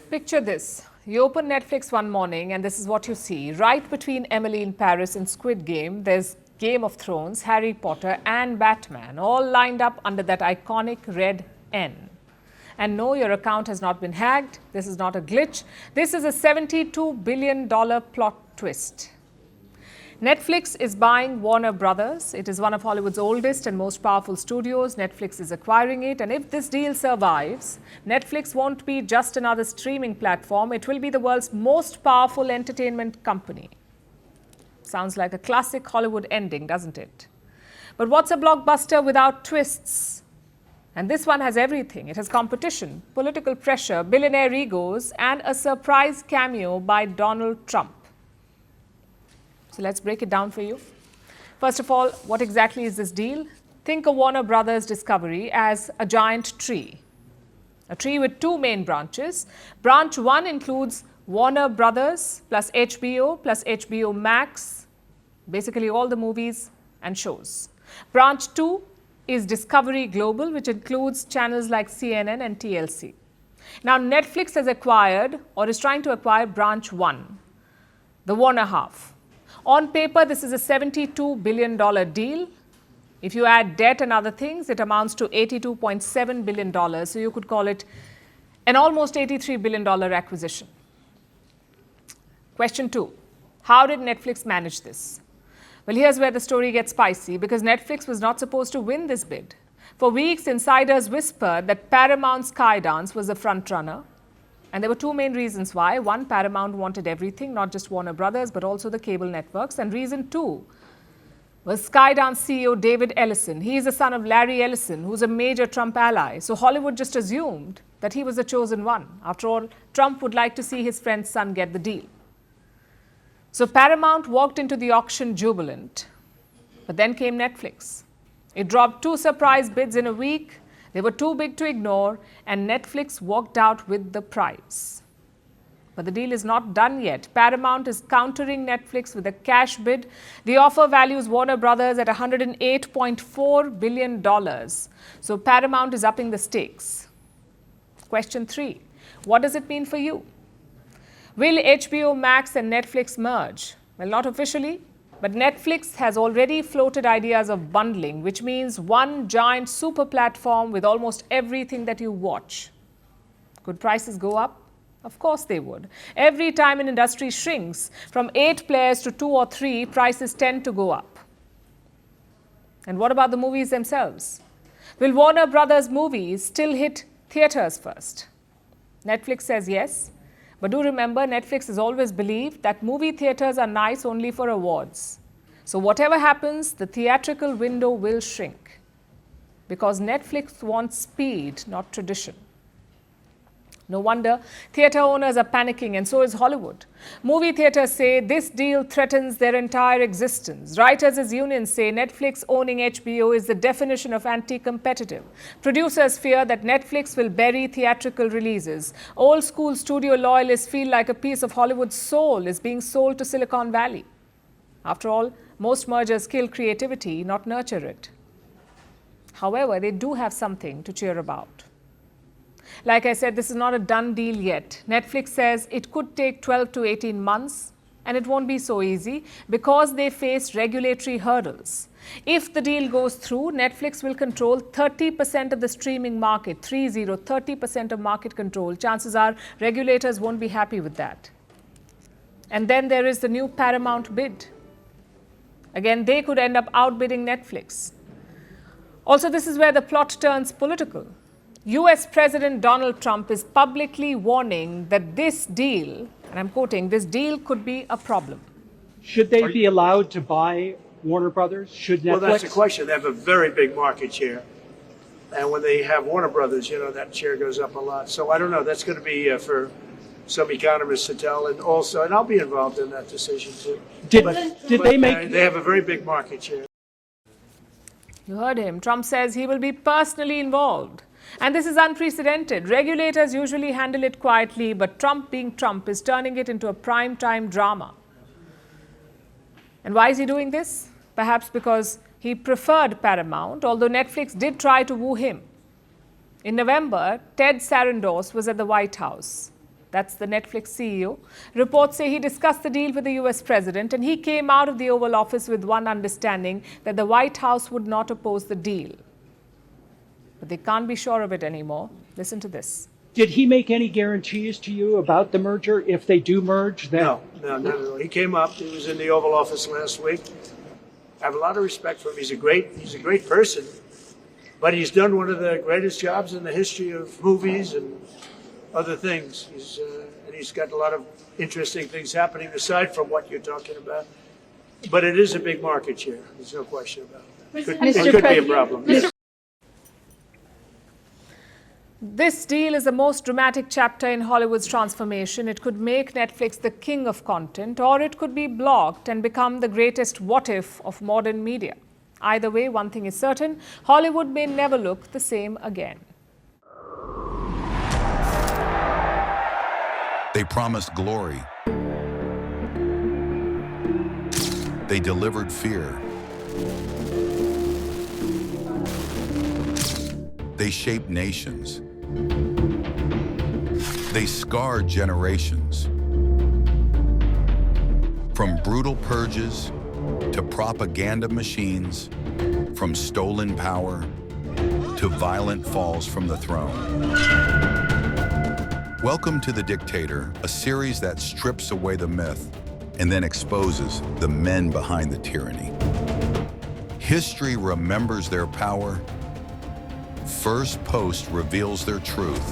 Picture this. You open Netflix one morning and this is what you see. Right between Emily in Paris and Squid Game, there's Game of Thrones, Harry Potter and Batman, all lined up under that iconic red N. And no, your account has not been hacked. This is not a glitch. This is a $72 billion plot twist. Netflix is buying Warner Brothers. It is one of Hollywood's oldest and most powerful studios. Netflix is acquiring it. And if this deal survives, Netflix won't be just another streaming platform. It will be the world's most powerful entertainment company. Sounds like a classic Hollywood ending, doesn't it? But what's a blockbuster without twists? And this one has everything. It has competition, political pressure, billionaire egos, and a surprise cameo by Donald Trump. So let's break it down for you. First of all, what exactly is this deal? Think of Warner Brothers Discovery as a giant tree. A tree with two main branches. Branch 1 includes Warner Brothers plus HBO Max, basically all the movies and shows. Branch 2 is Discovery Global, which includes channels like CNN and TLC. Now, Netflix has acquired or is trying to acquire Branch 1, the Warner half. On paper, this is a $72 billion deal. If you add debt and other things, it amounts to $82.7 billion. So you could call it an almost $83 billion acquisition. Question 2. How did Netflix manage this? Well, here's where the story gets spicy, because Netflix was not supposed to win this bid. For weeks, insiders whispered that Paramount Skydance was the frontrunner. And there were two main reasons why. One, Paramount wanted everything, not just Warner Brothers, but also the cable networks. And reason 2 was Skydance CEO David Ellison. He is the son of Larry Ellison, who's a major Trump ally. So Hollywood just assumed that he was the chosen one. After all, Trump would like to see his friend's son get the deal. So Paramount walked into the auction jubilant. But then came Netflix. It dropped 2 surprise bids in a week. They were too big to ignore, and Netflix walked out with the prize. But the deal is not done yet. Paramount is countering Netflix with a cash bid. The offer values Warner Brothers at $108.4 billion. So Paramount is upping the stakes. Question 3. What does it mean for you? Will HBO Max and Netflix merge? Well, not officially. But Netflix has already floated ideas of bundling, which means one giant super platform with almost everything that you watch. Could prices go up? Of course they would. Every time an industry shrinks from 8 players to 2 or 3, prices tend to go up. And what about the movies themselves? Will Warner Brothers movies still hit theaters first? Netflix says yes. But do remember, Netflix has always believed that movie theaters are nice only for awards. So whatever happens, the theatrical window will shrink. Because Netflix wants speed, not tradition. No wonder theater owners are panicking, and so is Hollywood. Movie theaters say this deal threatens their entire existence. Writers' unions say Netflix owning HBO is the definition of anti-competitive. Producers fear that Netflix will bury theatrical releases. Old-school studio loyalists feel like a piece of Hollywood's soul is being sold to Silicon Valley. After all, most mergers kill creativity, not nurture it. However, they do have something to cheer about. Like I said, this is not a done deal yet. Netflix says it could take 12 to 18 months, and it won't be so easy because they face regulatory hurdles. If the deal goes through, Netflix will control 30% of the streaming market, 30% of market control. Chances are regulators won't be happy with that. And then there is the new Paramount bid. Again, they could end up outbidding Netflix. Also, this is where the plot turns political. US President Donald Trump is publicly warning that this deal, and I'm quoting, this deal could be a problem. Should they be allowed to buy Warner Brothers? Should Netflix? Well, that's the question. They have a very big market share. And when they have Warner Brothers, that share goes up a lot. So I don't know. That's going to be for some economists to tell. And also, and I'll be involved in that decision too. Did they make? They have a very big market share. You heard him. Trump says he will be personally involved. And this is unprecedented. Regulators usually handle it quietly, but Trump, being Trump, is turning it into a prime-time drama. And why is he doing this? Perhaps because he preferred Paramount, although Netflix did try to woo him. In November, Ted Sarandos was at the White House. That's the Netflix CEO. Reports say he discussed the deal with the US president and he came out of the Oval Office with one understanding, that the White House would not oppose the deal. But they can't be sure of it anymore. Listen to this. Did he make any guarantees to you about the merger if they do merge? No, not at all. He came up. He was in the Oval Office last week. I have a lot of respect for him. He's a great person, but he's done one of the greatest jobs in the history of movies and other things. And he's got a lot of interesting things happening aside from what you're talking about. But it is a big market share. There's no question about it. It could be a problem. Yes. This deal is the most dramatic chapter in Hollywood's transformation. It could make Netflix the king of content, or it could be blocked and become the greatest what if of modern media. Either way, one thing is certain, Hollywood may never look the same again. They promised glory. They delivered fear. They shaped nations. They scarred generations. From brutal purges to propaganda machines, from stolen power to violent falls from the throne. Welcome to The Dictator, a series that strips away the myth and then exposes the men behind the tyranny. History remembers their power. Firstpost reveals their truth.